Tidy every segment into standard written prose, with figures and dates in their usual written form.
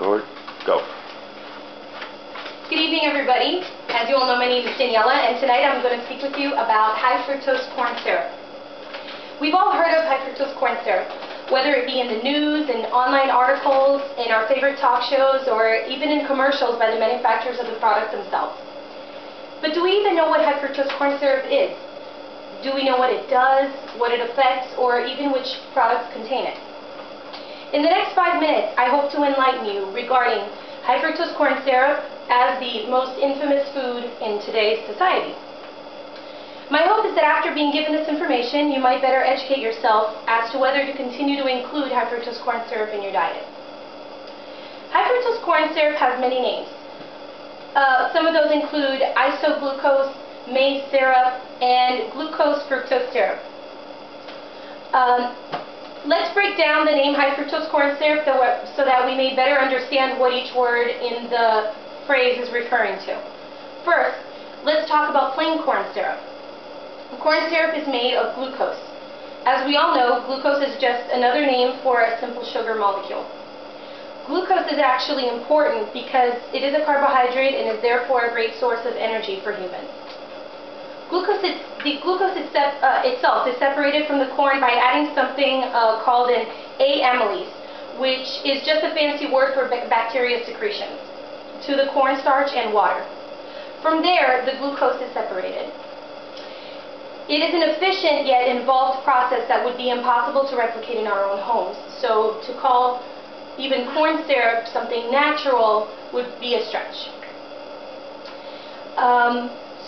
forward, go. Good evening, everybody. As you all know, my name is Daniela, and tonight I'm going to speak with you about high-fructose corn syrup. We've all heard of high-fructose corn syrup, whether it be in the news, in online articles, in our favorite talk shows, or even in commercials by the manufacturers of the product themselves. But do we even know what high-fructose corn syrup is? Do we know what it does, what it affects, or even which products contain it? In the next 5 minutes, I hope to enlighten you regarding high-fructose corn syrup as the most infamous food in today's society. My hope is that after being given this information, you might better educate yourself as to whether to continue to include high-fructose corn syrup in your diet. High-fructose corn syrup has many names. Some of those include isoglucose, maize syrup, and glucose-fructose syrup. Let's break down the name high-fructose corn syrup so that we may better understand what each word in the phrase is referring to. First, let's talk about plain corn syrup. Corn syrup is made of glucose. As we all know, glucose is just another name for a simple sugar molecule. Glucose is actually important because it is a carbohydrate and is therefore a great source of energy for humans. The glucose itself is separated from the corn by adding something called an amylase, which is just a fancy word for bacteria secretions, to the cornstarch and water. From there, the glucose is separated. It is an efficient yet involved process that would be impossible to replicate in our own homes. So to call even corn syrup something natural would be a stretch.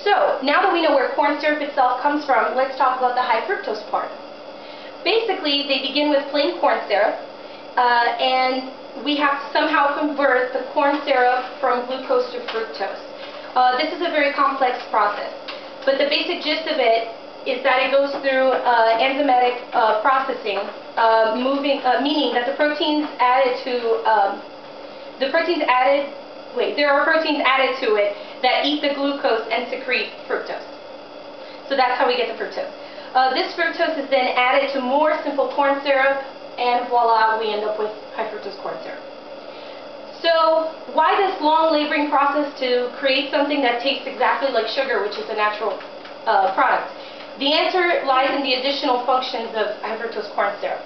So now that we know where corn syrup itself comes from, let's talk about the high fructose part. Basically, they begin with plain corn syrup, and we have to somehow convert the corn syrup from glucose to fructose. This is a very complex process, but the basic gist of it is that it goes through enzymatic processing, meaning that there are proteins added to it that eat the glucose and secrete fructose. So that's how we get the fructose. This fructose is then added to more simple corn syrup, and voila, we end up with high fructose corn syrup. So why this long laboring process to create something that tastes exactly like sugar, which is a natural product? The answer lies in the additional functions of high fructose corn syrup.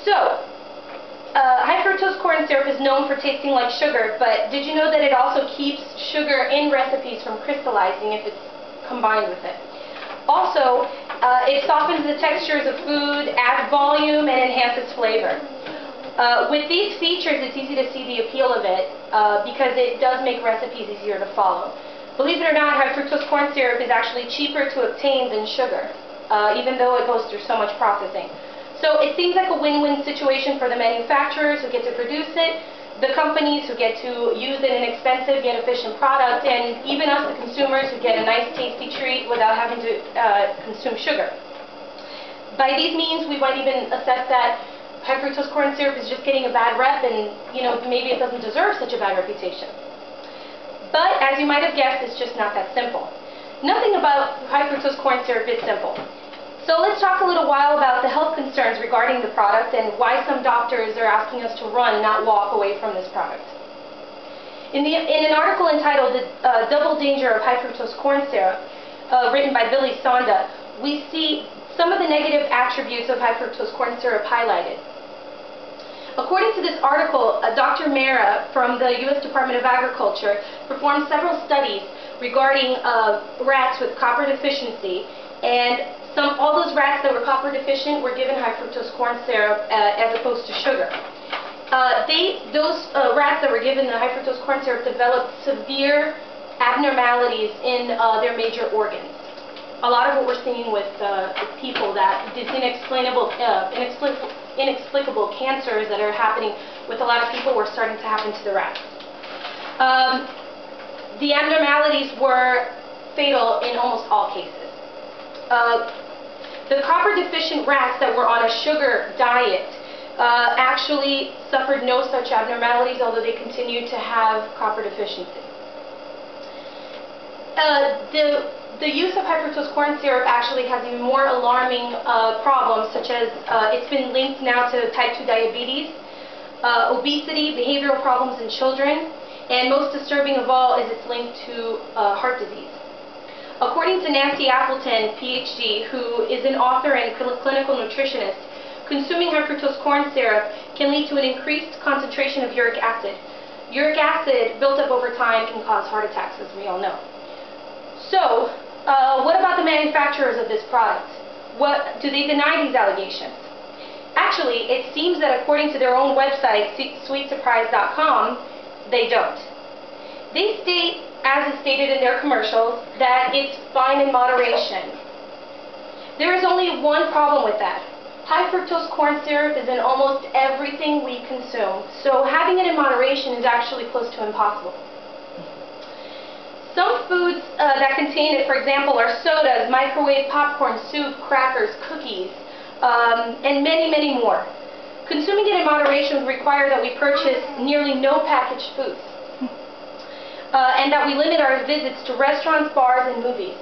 So, high fructose corn syrup is known for tasting like sugar, but did you know that it also keeps sugar in recipes from crystallizing if it's combined with it? Also, it softens the textures of food, adds volume, and enhances flavor. With these features, it's easy to see the appeal of it because it does make recipes easier to follow. Believe it or not, high fructose corn syrup is actually cheaper to obtain than sugar, even though it goes through so much processing. So it seems like a win-win situation for the manufacturers who get to produce it, the companies who get to use an inexpensive yet efficient product, and even us, the consumers, who get a nice tasty treat without having to consume sugar. By these means, we might even assess that high fructose corn syrup is just getting a bad rep, and maybe it doesn't deserve such a bad reputation. But as you might have guessed, it's just not that simple. Nothing about high fructose corn syrup is simple. So let's talk a little while about the health concerns regarding the product and why some doctors are asking us to run, not walk away from this product. In an article entitled The Double Danger of High Fructose Corn Syrup, written by Billy Sonda, we see some of the negative attributes of high fructose corn syrup highlighted. According to this article, Dr. Mera from the U.S. Department of Agriculture performed several studies regarding rats with copper deficiency, and all those rats that were copper deficient were given high fructose corn syrup as opposed to sugar. Those rats that were given the high fructose corn syrup developed severe abnormalities in their major organs. A lot of what we're seeing with people, that these inexplicable cancers that are happening with a lot of people, were starting to happen to the rats. The abnormalities were fatal in almost all cases. The copper deficient rats that were on a sugar diet actually suffered no such abnormalities, although they continued to have copper deficiency. The use of high-fructose corn syrup actually has even more alarming problems, such as it's been linked now to type 2 diabetes. obesity, behavioral problems in children, and most disturbing of all is its link to heart disease. According to Nancy Appleton, PhD, who is an author and clinical nutritionist, consuming high-fructose corn syrup can lead to an increased concentration of uric acid. Uric acid built up over time can cause heart attacks, as we all know. So, what about the manufacturers of this product? Do they deny these allegations? Actually, it seems that according to their own website, sweetsurprise.com, they don't. They state, as is stated in their commercials, that it's fine in moderation. There is only one problem with that. High-fructose corn syrup is in almost everything we consume, so having it in moderation is actually close to impossible. Some foods that contain it, for example, are sodas, microwave popcorn, soup, crackers, cookies, and many, many more. Consuming it in moderation would require that we purchase nearly no packaged foods, and that we limit our visits to restaurants, bars, and movies.